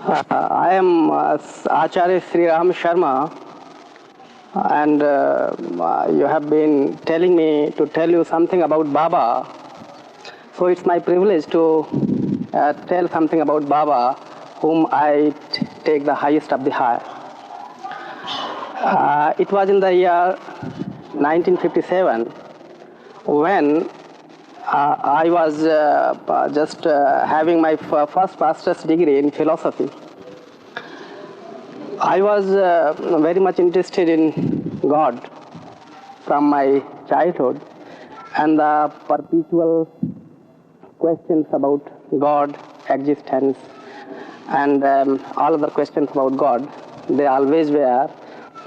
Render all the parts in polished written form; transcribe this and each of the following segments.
I am Acharya Sri Ram Sharma, and you have been telling me to tell you something about Baba. So it's my privilege to tell something about Baba, whom I take the highest of the high. It was in the year 1957 when I was just having my first master's degree in philosophy. I was very much interested in God from my childhood, and the perpetual questions about God, existence, and all other questions about God, they always were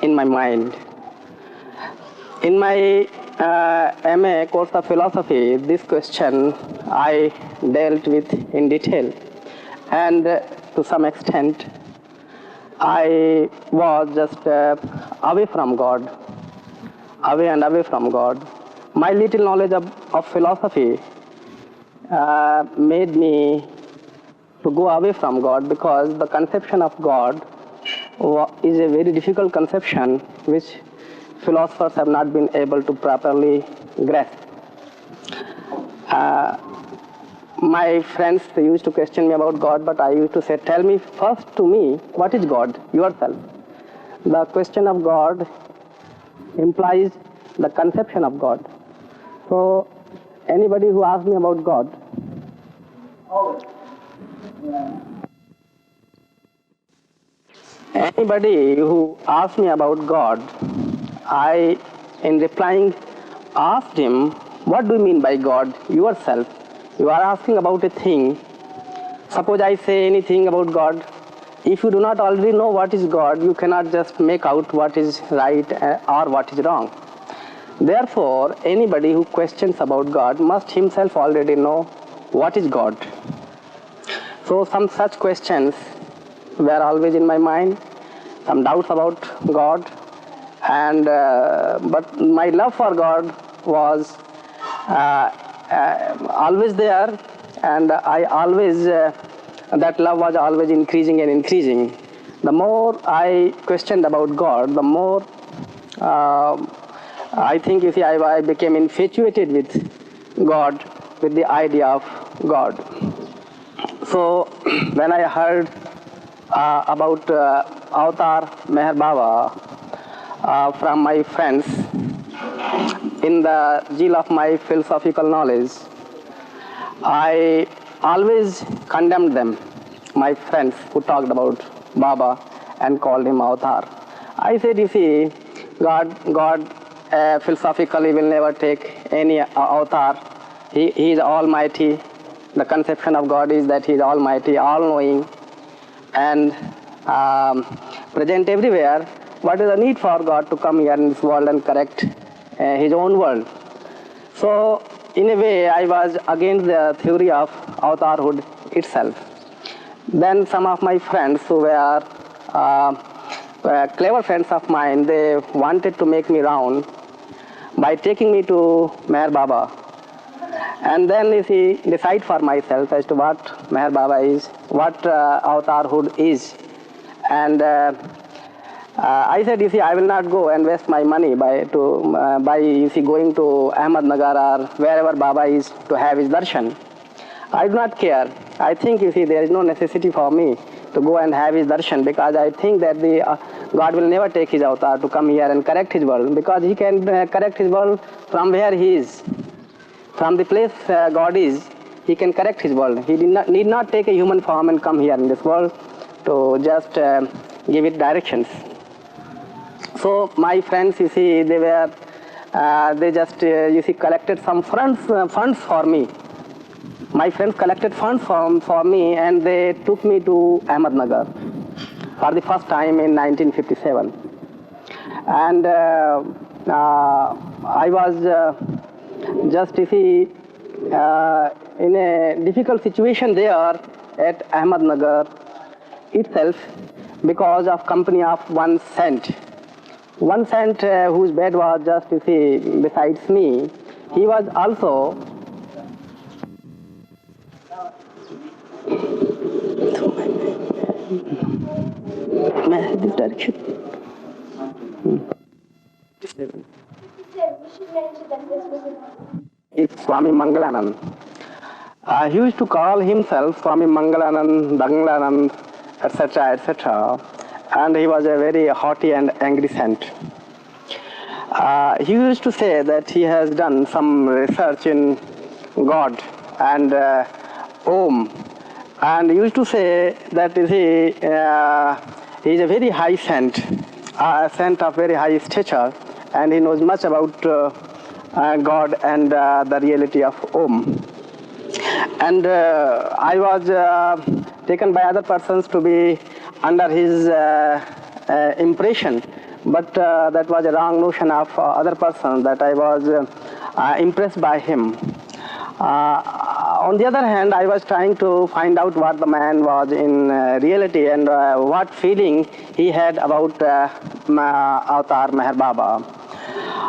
in my mind. In my MA course of philosophy, this question I dealt with in detail, and to some extent I was just away from God, away from God. My little knowledge of philosophy made me to go away from God, because the conception of God is a very difficult conception which philosophers have not been able to properly grasp. My friends, they used to question me about God, but I used to say, tell me first to me, what is God yourself? The question of God implies the conception of God. So anybody who asks me about God, anybody who asks me about God, I, in replying, asked him, what do you mean by God yourself? You are asking about a thing. Suppose I say anything about God. If you do not already know what is God, you cannot just make out what is right or what is wrong. Therefore, anybody who questions about God must himself already know what is God. So some such questions were always in my mind, some doubts about God, and but my love for God was always there, and I always that love was always increasing and increasing. The more I questioned about God, the more I think, you see, I became infatuated with God, with the idea of God. So when I heard about Avatar Meher Baba from my friends, in the zeal of my philosophical knowledge, I always condemned them, my friends who talked about Baba and called him Avatar. I said, you see, God philosophically will never take any avatar. He is almighty. The conception of God is that he is almighty, all-knowing, and present everywhere. What is the need for God to come here in this world and correct his own world? So, in a way, I was against the theory of avatarhood itself. Then some of my friends who were clever friends of mine, they wanted to make me round by taking me to Meher Baba. And then, you see, decide for myself as to what Meher Baba is, what avatarhood is. And I said, you see, I will not go and waste my money by you see, going to Ahmednagar or wherever Baba is to have his darshan. I do not care. I think, you see, there is no necessity for me to go and have his darshan, because I think that God will never take his avatar to come here and correct his world, because he can correct his world from where he is. From the place God is, he can correct his world. He need not take a human form and come here in this world to just give it directions. So my friends, you see, they just, you see, collected some funds for me. My friends collected funds for me, and they took me to Ahmednagar for the first time in 1957. And I was just, you see, in a difficult situation there at Ahmednagar itself, because of company of one saint. One saint whose bed was just, you see, besides me. He was also This direction. It's Swami Mangalanand. He used to call himself Swami Mangalanand, Danglanand, etc., etc., and he was a very haughty and angry saint. He used to say that he has done some research in God and Om, and he used to say that he is a very high saint, a saint of very high stature, and he knows much about God and the reality of Om. And I was taken by other persons to be under his impression, but that was a wrong notion of other persons, that I was impressed by him. On the other hand, I was trying to find out what the man was in reality and what feeling he had about Avatar Meher Baba.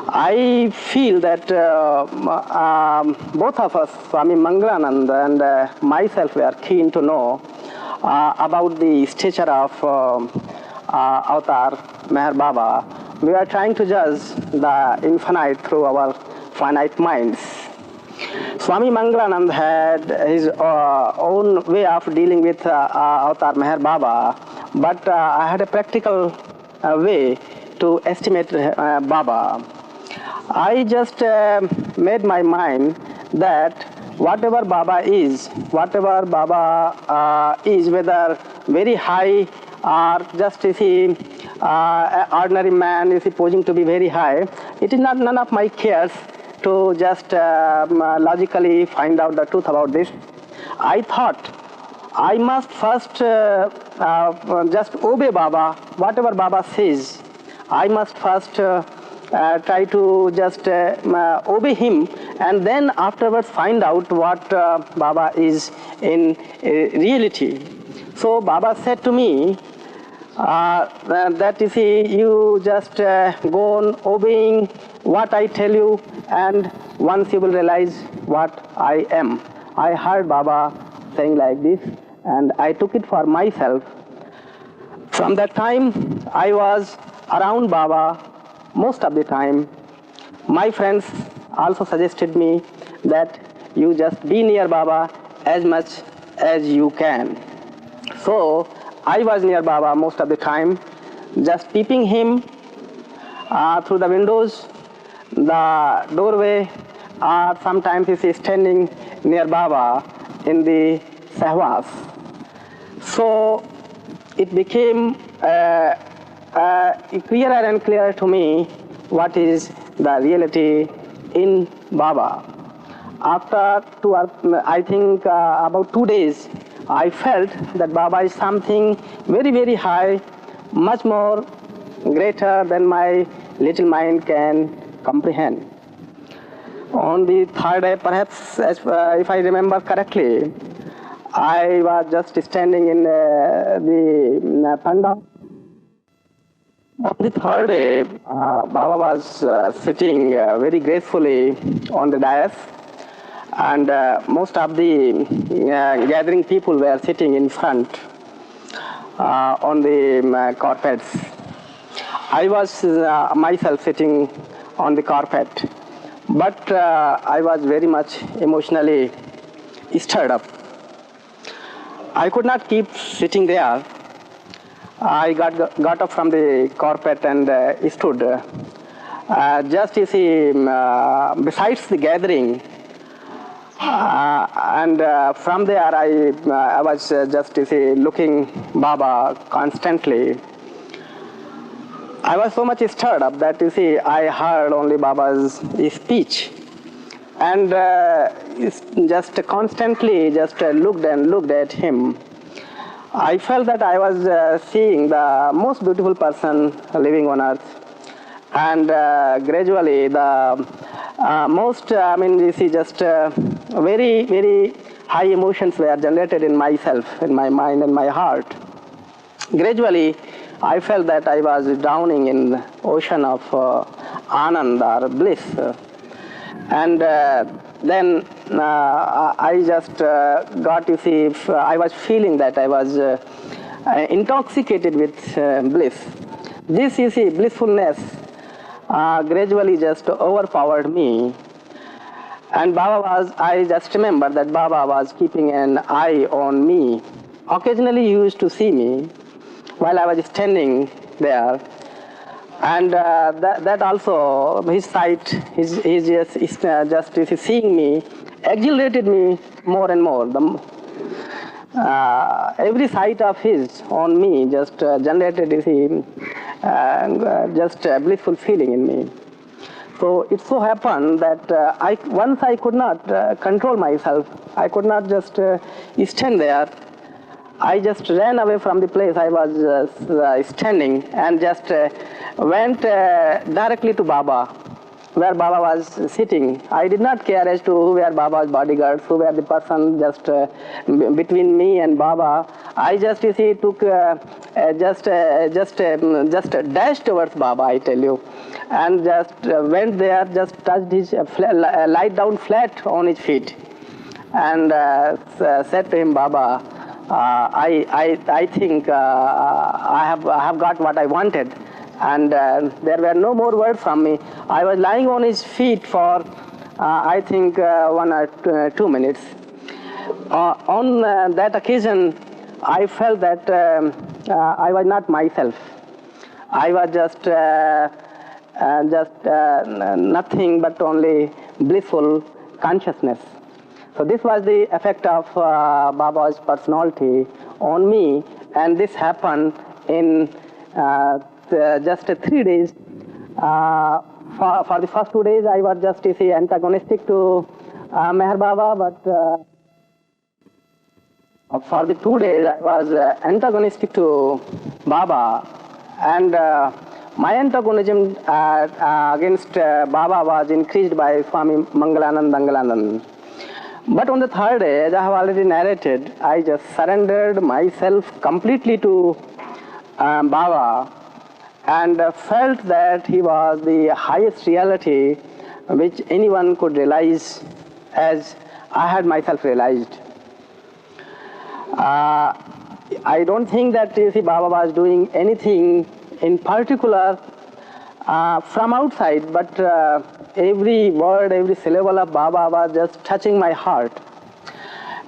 I feel that both of us, Swami Mangalanand and myself, were keen to know about the stature of Avatar Meher Baba. We are trying to judge the infinite through our finite minds. Swami Mangalanand had his own way of dealing with Avatar Meher Baba, but I had a practical way to estimate Baba. I just made my mind that whatever Baba is, whether very high or just ordinary man is posing to be very high, it is not none of my cares to just logically find out the truth about this. I thought I must first just obey Baba, whatever Baba says. I must first try to just obey him, and then afterwards find out what Baba is in reality. So Baba said to me that you just go on obeying what I tell you, and once you will realize what I am. I heard Baba saying like this, and I took it for myself. From that time, I was around Baba most of the time. My friends also suggested me that you just be near Baba as much as you can. So I was near Baba most of the time, just peeping him through the windows, the doorway, or sometimes he is standing near Baba in the sahwas. So it became clearer and clearer to me what is the reality in Baba. After I think about 2 days, I felt that Baba is something very, very high, much more greater than my little mind can comprehend. On the third day, perhaps, if I remember correctly, I was just standing in the pandal. On the third day, Baba was sitting very gracefully on the dais, and most of the gathering people were sitting in front on the carpets. I was myself sitting on the carpet, but I was very much emotionally stirred up. I could not keep sitting there. I got up from the carpet and stood. Just besides the gathering, and from there I was just looking Baba constantly. I was so much stirred up that I heard only Baba's speech, and just constantly just looked at him. I felt that I was seeing the most beautiful person living on earth, and gradually the very, very high emotions were generated in myself, in my mind and my heart. Gradually, I felt that I was drowning in the ocean of anand or bliss, and then I just I was feeling that I was intoxicated with bliss. This, you see, blissfulness gradually just overpowered me. And Baba was, I just remember that Baba was keeping an eye on me. Occasionally he used to see me while I was standing there. And that also, his sight, his just seeing me, exhilarated me more and more. Every sight of his on me just generated just a blissful feeling in me. So it so happened that once I could not control myself. I could not just stand there. I just ran away from the place I was standing and just went directly to Baba, where Baba was sitting. I did not care as to who were Baba's bodyguards, who were the person just between me and Baba. I just, you see, took just dashed towards Baba, I tell you, and just went there, just touched his, lied down flat on his feet, and said to him, Baba, I think I have got what I wanted. And there were no more words from me. I was lying on his feet for, I think, 1 or 2 minutes. On that occasion, I felt that I was not myself. I was just nothing but only blissful consciousness. So this was the effect of Baba's personality on me, and this happened in just 3 days. For the first 2 days, I was just, you see, antagonistic to Meher Baba, but for the 2 days, I was antagonistic to Baba, and my antagonism against Baba was increased by Swami Mangalanand. But on the 3rd day, as I have already narrated, I just surrendered myself completely to Baba, and felt that he was the highest reality which anyone could realize, as I had myself realized. I don't think that, you see, Baba was doing anything in particular from outside, but every word, every syllable of Baba was just touching my heart.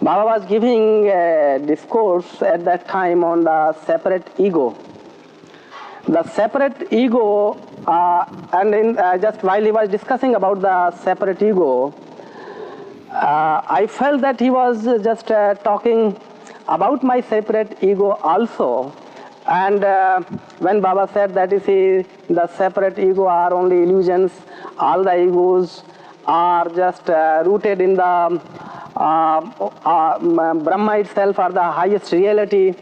Baba was giving a discourse at that time on the separate ego. The separate ego, and just while he was discussing about the separate ego, I felt that he was just talking about my separate ego also. And when Baba said that, you see, the separate ego are only illusions, all the egos are just rooted in the Brahma itself, or the highest reality,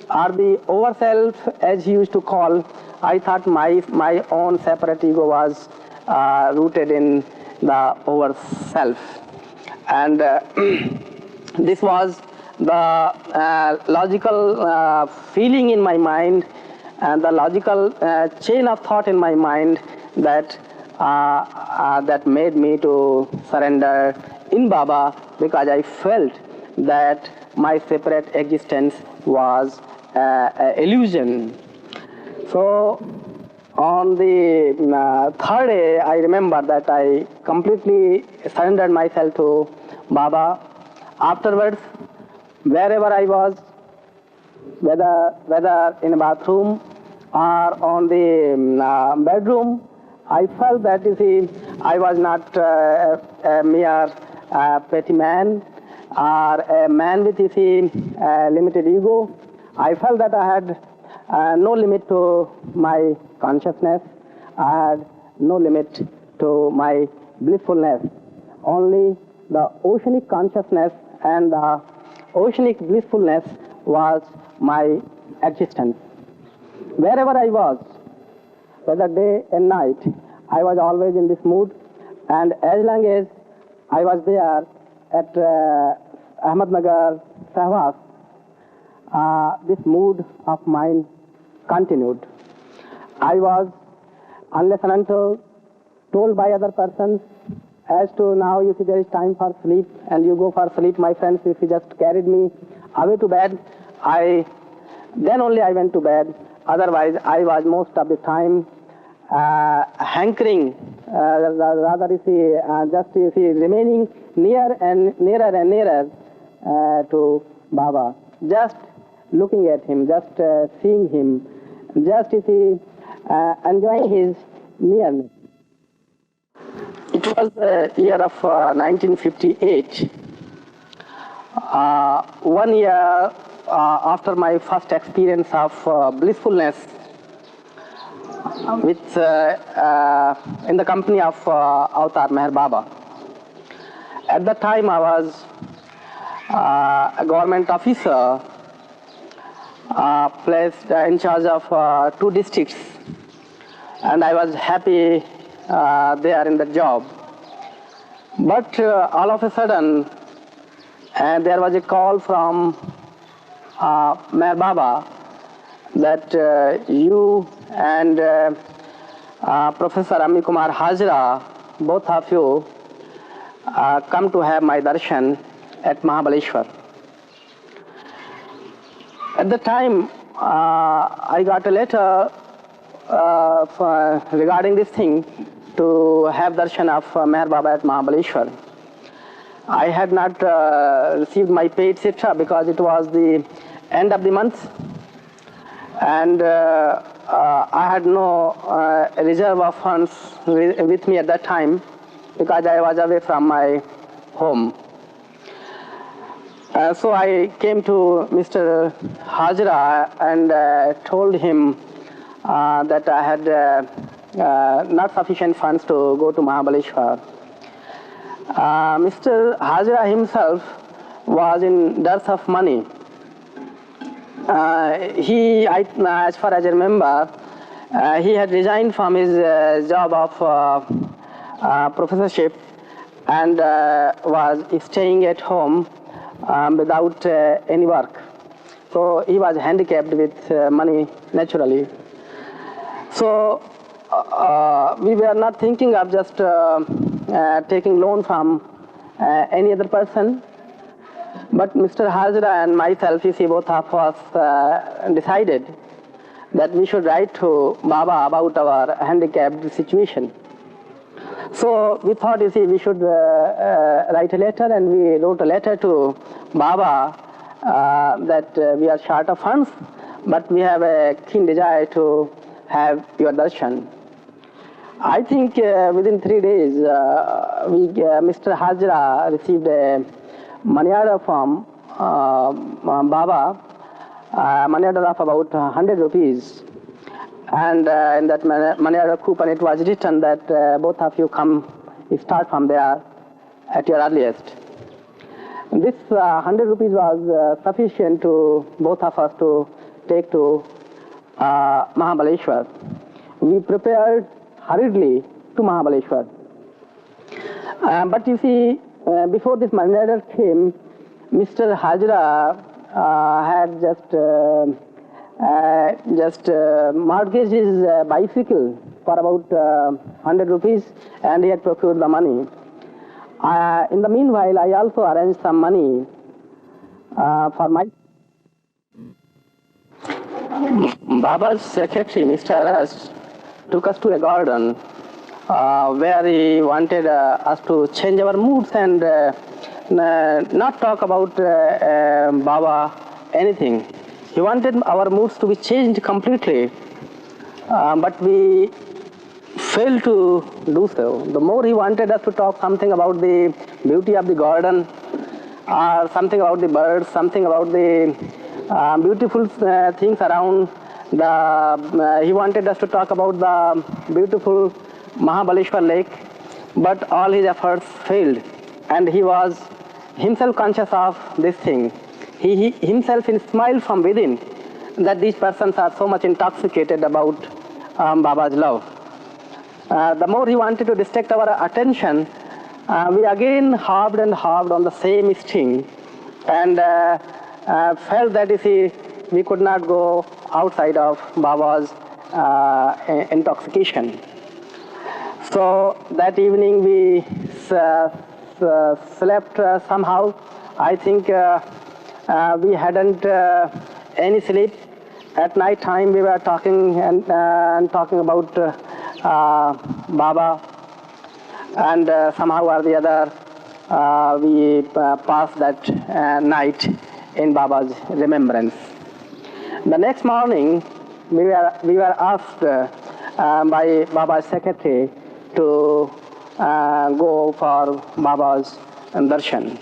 or the overself, as he used to call. I thought my own separate ego was rooted in the overself. And this was the logical feeling in my mind, and the logical chain of thought in my mind that that made me to surrender in Baba, because I felt that my separate existence was an illusion. So on the 3rd day, I remember that I completely surrendered myself to Baba. Afterwards, wherever I was, whether in a bathroom or on the bedroom, I felt that, you see, I was not a mere petty man, or a man with, you see, a limited ego. I felt that I had no limit to my consciousness. I had no limit to my blissfulness. Only the oceanic consciousness and the oceanic blissfulness was my existence. Wherever I was, whether day and night, I was always in this mood, and as long as I was there at Ahmednagar, Sahwas, this mood of mine continued. I was, unless and until told by other persons, as to now, you see, there is time for sleep, and you go for sleep, my friends, if you just carried me away to bed, I Then only I went to bed. Otherwise, I was most of the time hankering, rather remaining nearer and nearer to Baba. Just looking at him, just seeing him, just enjoying his nearness. It was the year of 1958. 1 year after my first experience of blissfulness with in the company of Avatar Meher Baba. At that time, I was a government officer placed in charge of 2 districts, and I was happy there in the job. But all of a sudden, there was a call from Meher Baba that you and Professor Amiya Hazra, both of you, come to have my darshan at Mahabaleshwar. At the time, I got a letter regarding this thing to have darshan of Meher Baba at Mahabaleshwar. I had not received my pay, etc., because it was the end of the month, and I had no reserve of funds with me at that time because I was away from my home. So I came to Mr. Hazra and told him that I had not sufficient funds to go to Mahabaleshwar. Mr. Hazra himself was in dearth of money. As far as I remember, he had resigned from his job of professorship and was staying at home without any work. So he was handicapped with money naturally. So we were not thinking of just taking loan from any other person. But Mr. Hazra and myself, you see, both of us decided that we should write to Baba about our handicapped situation. So we thought, you see, we should write a letter, and we wrote a letter to Baba that we are short of funds, but we have a keen desire to have your darshan. I think within 3 days, Mr. Hazra received a money order from Baba, money order of about 100 rupees. And in that money order coupon, it was written that both of you start from there at your earliest. This 100 rupees was sufficient to both of us to take to Mahabaleshwar. We prepared hurriedly to Mahabaleshwar. But you see, before this money order came, Mr. Hazra had just mortgaged his bicycle for about 100 rupees, and he had procured the money. In the meanwhile, I also arranged some money for my... Baba's secretary, Mr. Aras, took us to a garden where he wanted us to change our moods and not talk about Baba anything. He wanted our moods to be changed completely, but we failed to do so. The more he wanted us to talk something about the beauty of the garden, or something about the birds, something about the beautiful things around. He wanted us to talk about the beautiful Mahabaleshwar lake, but all his efforts failed, and he was himself conscious of this thing. He himself smiled from within that these persons are so much intoxicated about Baba's love. The more he wanted to distract our attention, we again harped and harped on the same string, and felt that, you see, we could not go outside of Baba's intoxication. So that evening we slept somehow. I think we hadn't any sleep, at night time we were talking and talking about Baba, and somehow or the other we passed that night in Baba's remembrance. The next morning we were asked by Baba's secretary to go for Baba's darshan.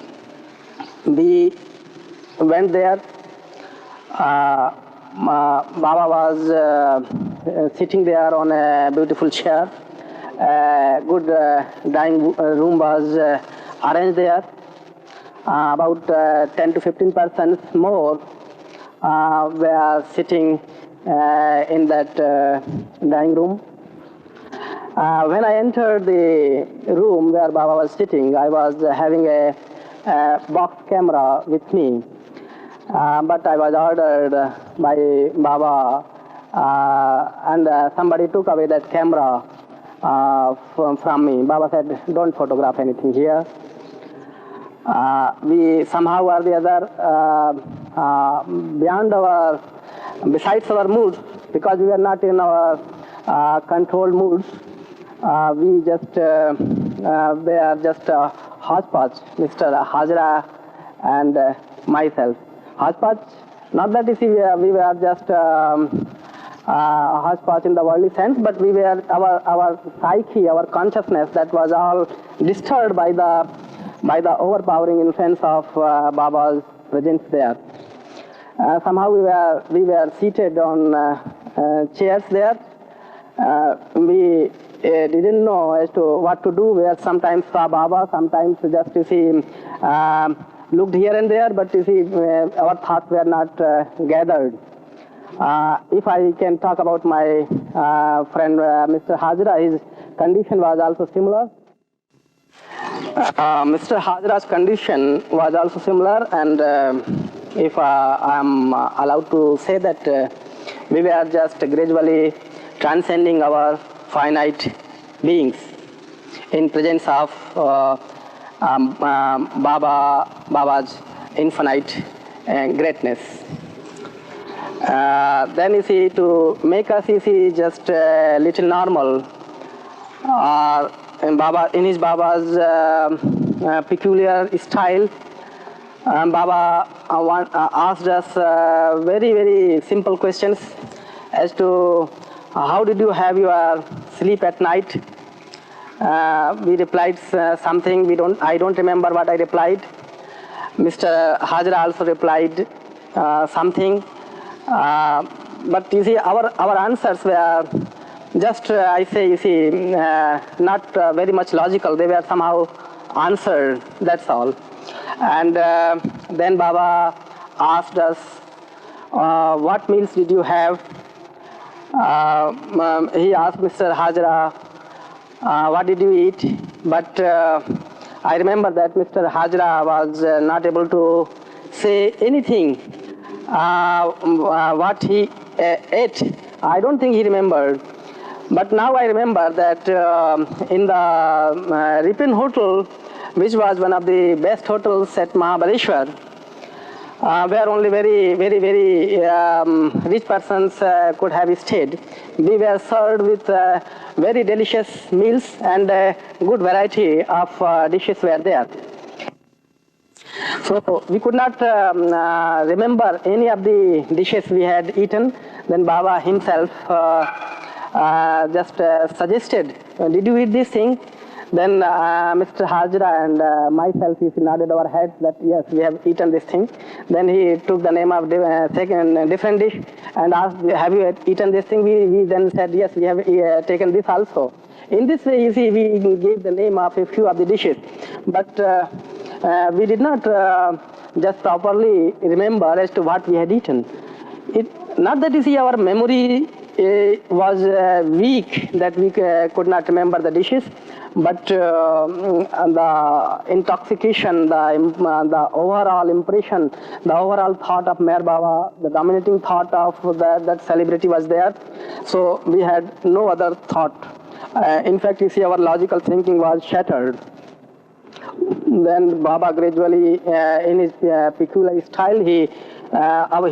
We went there. Baba was sitting there on a beautiful chair. A good dining room was arranged there. About 10 to 15% more were sitting in that dining room. When I entered the room where Baba was sitting, I was having a box camera with me. But I was ordered by Baba and somebody took away that camera from me. Baba said, don't photograph anything here. We somehow or the other, besides our moods, because we were not in our controlled moods, we just were just hodgepodge, Mr. Hazra and myself. Hodgepodge, not that we were just hodgepodge in the worldly sense, but we were our psyche, our consciousness, that was all disturbed by the overpowering influence of Baba's presence there. Somehow we were seated on chairs there. We didn't know as to what to do. We sometimes saw Baba, sometimes just to see looked here and there, but you see our thoughts were not gathered. If I can talk about my friend Mr. Hazra, his condition was also similar. Mr. Hazra's condition was also similar, and if I am allowed to say that we were just gradually transcending our finite beings in presence of Baba's infinite greatness. Then you see, to make us just a little normal, in his Baba's peculiar style, Baba asked us very, very simple questions as to how did you have your sleep at night. We replied something. I don't remember what I replied. Mr. Hazra also replied something. But you see, our answers were just, not very much logical. They were somehow answered, that's all. And then Baba asked us, what meals did you have? He asked Mr. Hazra, what did you eat? But I remember that Mr. Hazra was not able to say anything. What he ate, I don't think he remembered. But now I remember that in the Ripon Hotel, which was one of the best hotels at Mahabaleshwar, where only very, very, very rich persons could have stayed, we were served with very delicious meals, and a good variety of dishes were there. So we could not remember any of the dishes we had eaten. Then Baba himself just suggested, did you eat this thing? Then Mr. Hazra and myself, he nodded our heads that yes, we have eaten this thing. Then he took the name of different dish and asked, have you eaten this thing? We then said, yes, we have taken this also. In this way, you see, we gave the name of a few of the dishes. But we did not just properly remember as to what we had eaten. Not that you see our memory was weak, that we could not remember the dishes, but the intoxication, the overall impression, the overall thought of Meher Baba, the dominating thought of that celebrity was there. So we had no other thought. In fact, you see, our logical thinking was shattered. Then Baba gradually, in his peculiar style, he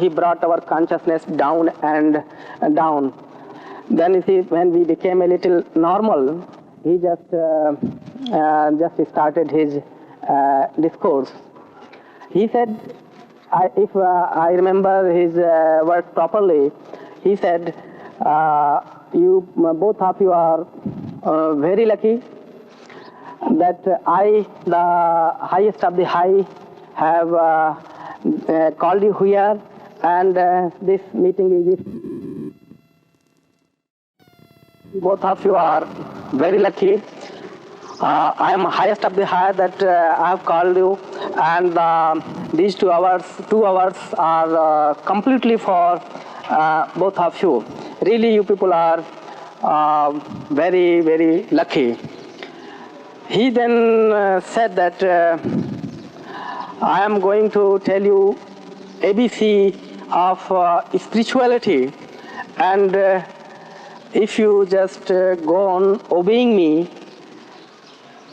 brought our consciousness down and down. Then you see, when we became a little normal, he just started his discourse. He said, if I remember his words properly, he said, you both of you are very lucky that I, the highest of the high, have called you here, and this meeting is. Both of you are very lucky. I am highest of the high that I have called you, and these 2 hours are completely for both of you. Really, you people are very, very lucky. He then said that I am going to tell you ABC of spirituality, and if you just go on obeying me,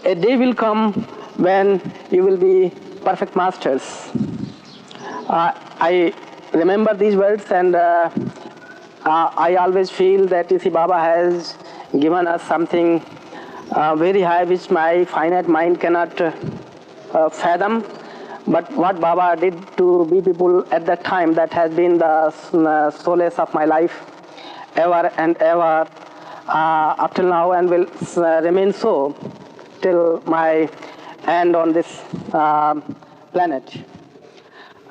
a day will come when you will be perfect masters. I remember these words, and I always feel that you see, Baba has given us something very high which my finite mind cannot fathom. But what Baba did to we people at that time, that has been the solace of my life ever and ever up till now, and will remain so till my end on this planet.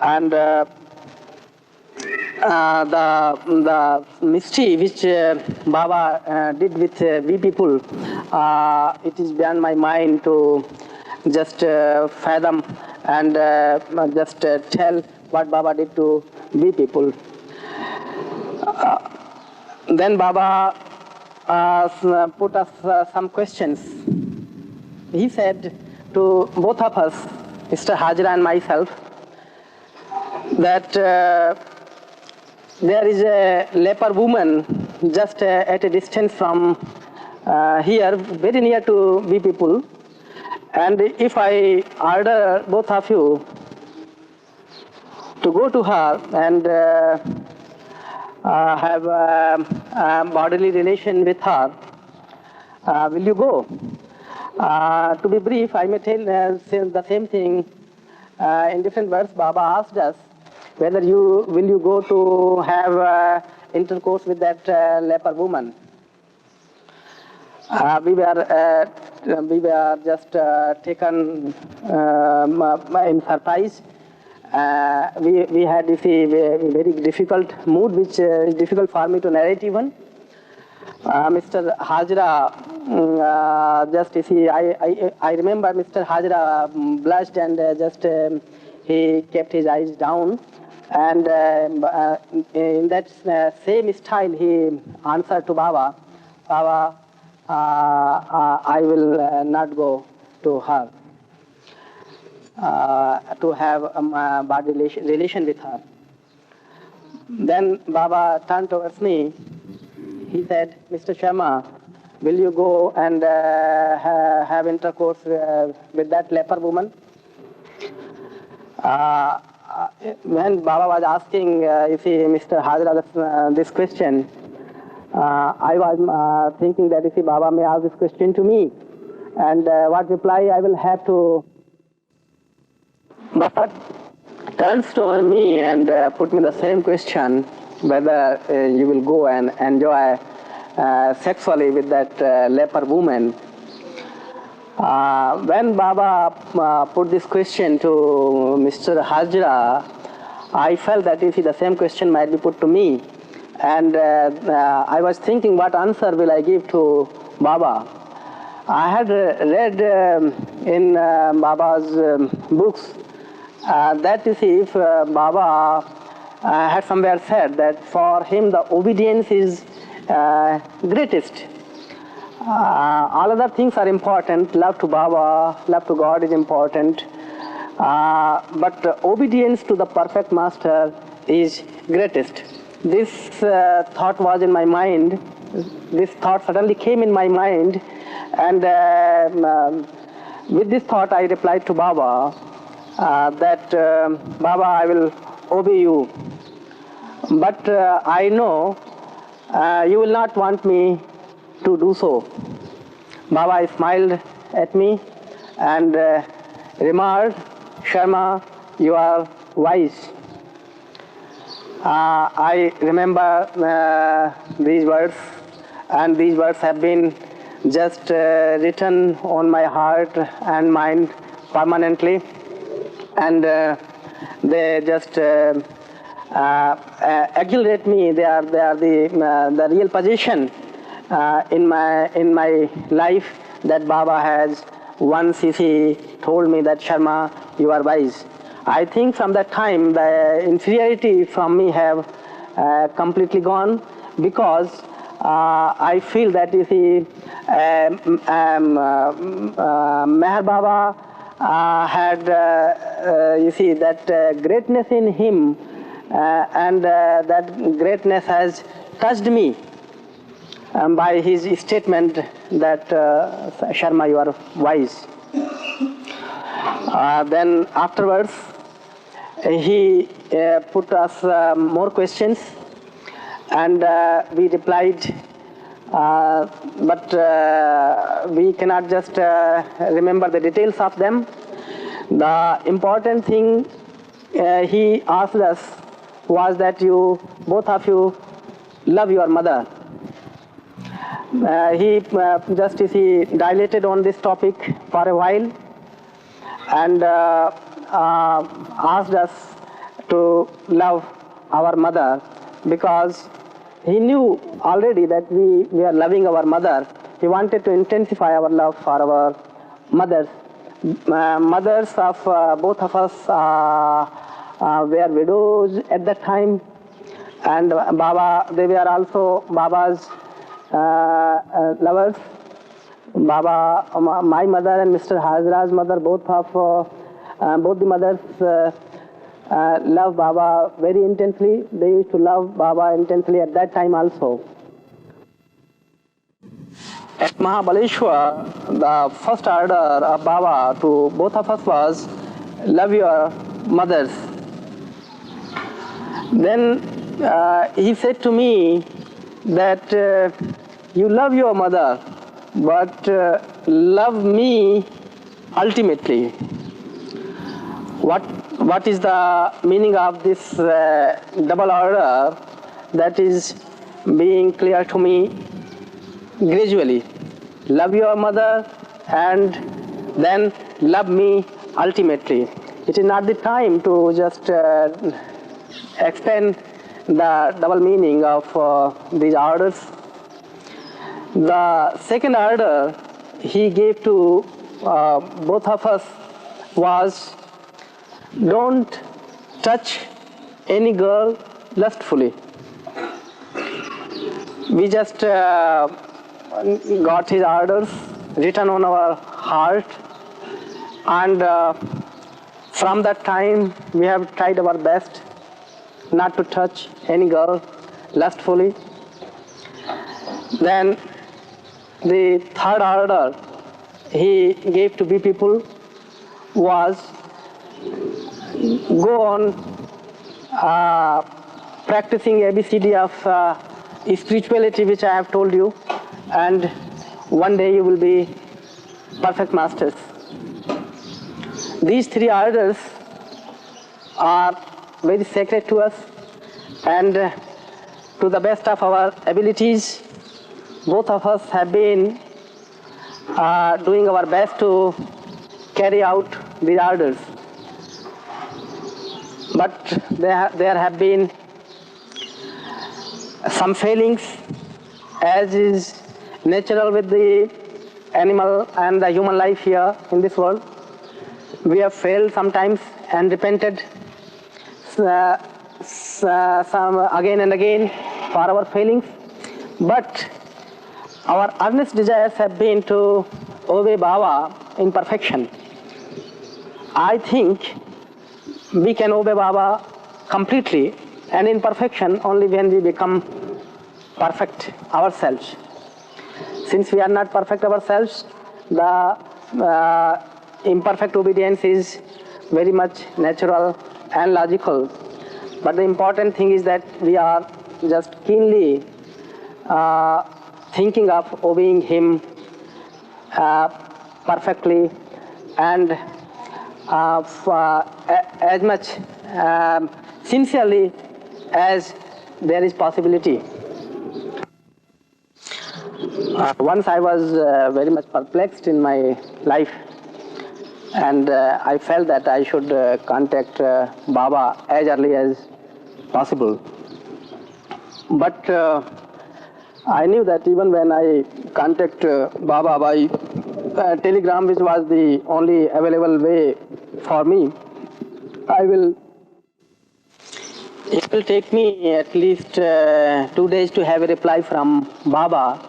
And the mystery which Baba did with we people, it is beyond my mind to just fathom and just tell what Baba did to we people. Then Baba put us some questions. He said to both of us, Mr. Hazra and myself, that there is a leper woman just at a distance from here, very near to we people. And if I order both of you to go to her and have a bodily relation with her, will you go? To be brief, I may tell the same thing in different words. Baba asked us whether will you go to have intercourse with that leper woman. We were just taken in surprise. We had this very difficult mood, which is difficult for me to narrate even. Mr. Hazra, just you see, I remember Mr. Hazra blushed and he kept his eyes down, and in that same style he answered to Baba, Baba, I will not go to her to have a body relation with her. Then Baba turned towards me. He said, Mr. Sharma, will you go and have intercourse with that leper woman? When Baba was asking, Mr. Hazra this question, I was thinking that Baba may ask this question to me, and what reply I will have to. Baba turns to me and put me the same question, whether you will go and enjoy sexually with that leper woman. When Baba put this question to Mr. Hazra, I felt that the same question might be put to me, and I was thinking, what answer will I give to Baba? I had read in Baba's books that if Baba had somewhere said that for him the obedience is greatest. All other things are important. Love to Baba, love to God is important. But obedience to the perfect master is greatest. This thought was in my mind. This thought suddenly came in my mind, and With this thought, I replied to Baba that, Baba, I will obey you. But I know you will not want me to do so. Baba smiled at me and remarked, Sharma, you are wise. I remember these words, and these words have been just written on my heart and mind permanently, and they just exhilarate me. They are the real position in my life that Baba has once he told me that, Sharma, you are wise. I think from that time the inferiority from me have completely gone, because I feel that, you see, Meher Baba had, you see, that greatness in him, and that greatness has touched me by his statement that, Sharma, you are wise. Then afterwards, he put us more questions, and we replied, but we cannot just remember the details of them. The important thing he asked us was that both of you love your mother. He just dilated on this topic for a while, and asked us to love our mother, because he knew already that we are loving our mother. He wanted to intensify our love for our mothers. Mothers of both of us were widows at that time, and they were also Baba's lovers. Baba, my mother and Mr. Hazra's mother, both the mothers love Baba very intensely. They used to love Baba intensely at that time also. At Mahabaleshwar, the first order of Baba to both of us was, love your mothers. Then he said to me that, you love your mother, but love me ultimately. What is the meaning of this double order? That is being clear to me gradually. Love your mother and then love me ultimately. It is not the time to just explain the double meaning of these orders. The second order he gave to both of us was, don't touch any girl lustfully. We just got his orders written on our heart, and from that time we have tried our best not to touch any girl lustfully. Then the third order he gave to we people was, go on practicing ABCD of spirituality, which I have told you, and one day you will be perfect masters. These three orders are very sacred to us, and to the best of our abilities, both of us have been doing our best to carry out these orders. But there have been some failings, as is natural with the animal and the human life here in this world. We have failed sometimes and repented some again and again for our failings. But our earnest desires have been to obey Baba in perfection. I think we can obey Baba completely and in perfection only when we become perfect ourselves. Since we are not perfect ourselves, the imperfect obedience is very much natural and logical. But the important thing is that we are just keenly thinking of obeying him perfectly and as much sincerely as there is possibility. Once I was very much perplexed in my life, and I felt that I should contact Baba as early as possible. But I knew that even when I contact Baba by telegram, which was the only available way for me, it will take me at least 2 days to have a reply from Baba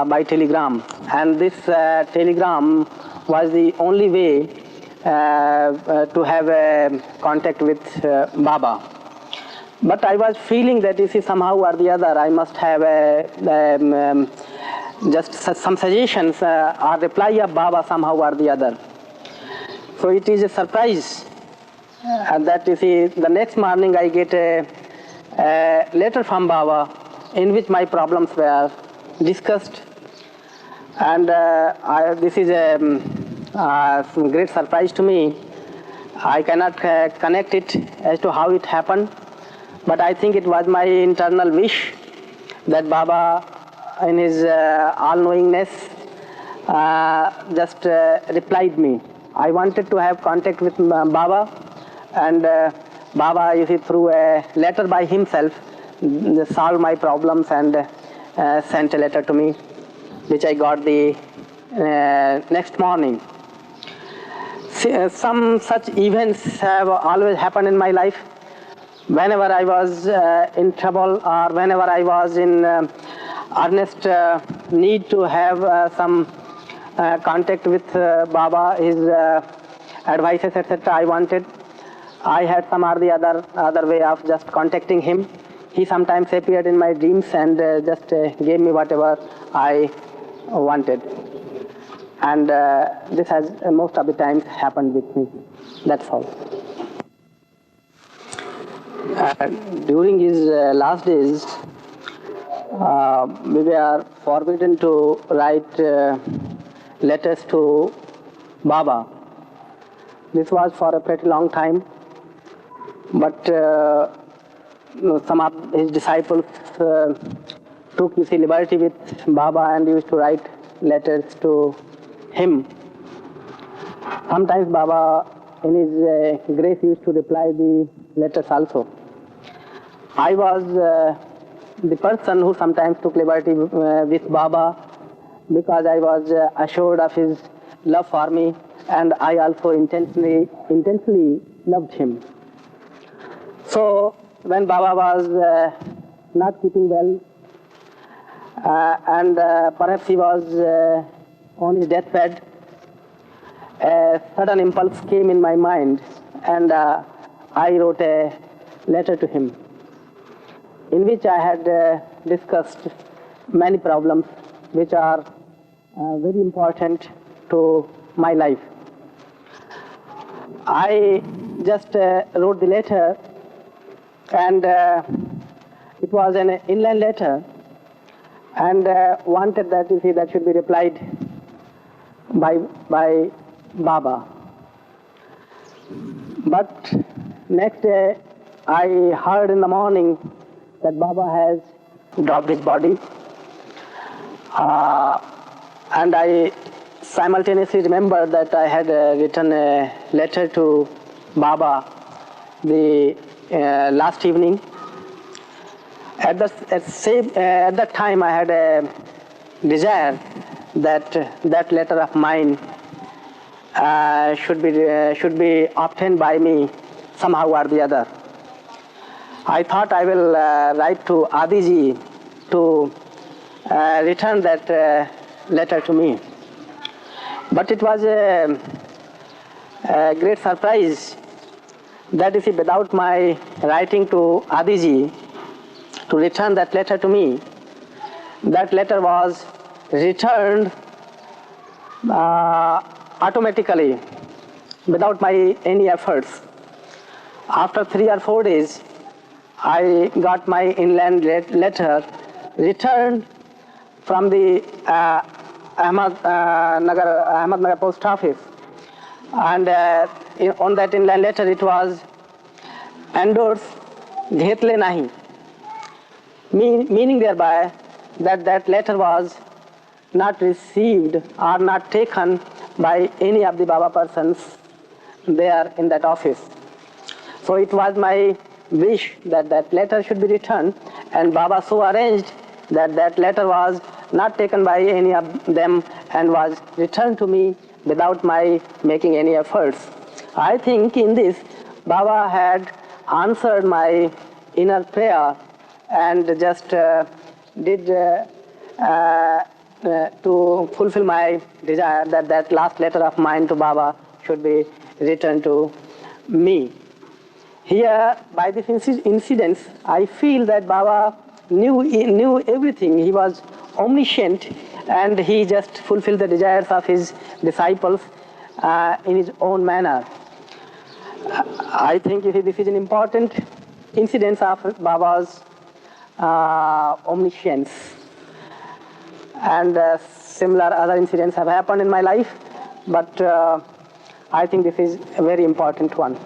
by telegram. And this telegram was the only way to have a contact with Baba. But I was feeling that somehow or the other I must have just some suggestions or reply of Baba somehow or the other. So it is a surprise that the next morning I get a letter from Baba in which my problems were discussed. And this is a great surprise to me. I cannot connect it as to how it happened, but I think it was my internal wish that Baba, in his all-knowingness, just replied me. I wanted to have contact with Baba, and Baba, through a letter by himself, solved my problems and sent a letter to me, which I got the next morning. Some such events have always happened in my life. Whenever I was in trouble, or whenever I was in earnest need to have some contact with Baba, his advices, etc., I had some or the other way of just contacting him. He sometimes appeared in my dreams and just gave me whatever I wanted. And this has most of the times happened with me. That's all. During his last days, we were forbidden to write letters to Baba. This was for a pretty long time, but some of his disciples took liberty with Baba and used to write letters to him. Sometimes Baba, in his grace, used to reply the letters also. I was the person who sometimes took liberty with Baba because I was assured of his love for me, and I also intensely loved him. So when Baba was not keeping well, and perhaps he was on his deathbed, a sudden impulse came in my mind, and I wrote a letter to him in which I had discussed many problems which are very important to my life. I just wrote the letter, and it was an inland letter, and wanted that that should be replied by Baba. But next day I heard in the morning that Baba has dropped his body, and I simultaneously remembered that I had written a letter to Baba the last evening. At that time I had a desire that that letter of mine should be obtained by me somehow or the other. I thought I will write to Adiji to return that letter to me. But it was a great surprise that without my writing to Adiji to return that letter to me, that letter was returned automatically, without my any efforts. After 3 or 4 days, I got my inland letter returned from the Ahmednagar post office, and on that inland letter it was endorsed "Ghetle nahi," meaning thereby that that letter was not received or not taken by any of the Baba persons there in that office. So it was my wish that that letter should be returned, and Baba so arranged that that letter was not taken by any of them and was returned to me without my making any efforts. I think in this, Baba had answered my inner prayer and just did to fulfill my desire that that last letter of mine to Baba should be returned to me. Here, by this incidents, I feel that Baba knew everything. He was omniscient, and he just fulfilled the desires of his disciples in his own manner. I think this is an important incidence of Baba's omniscience. And similar other incidents have happened in my life, but I think this is a very important one.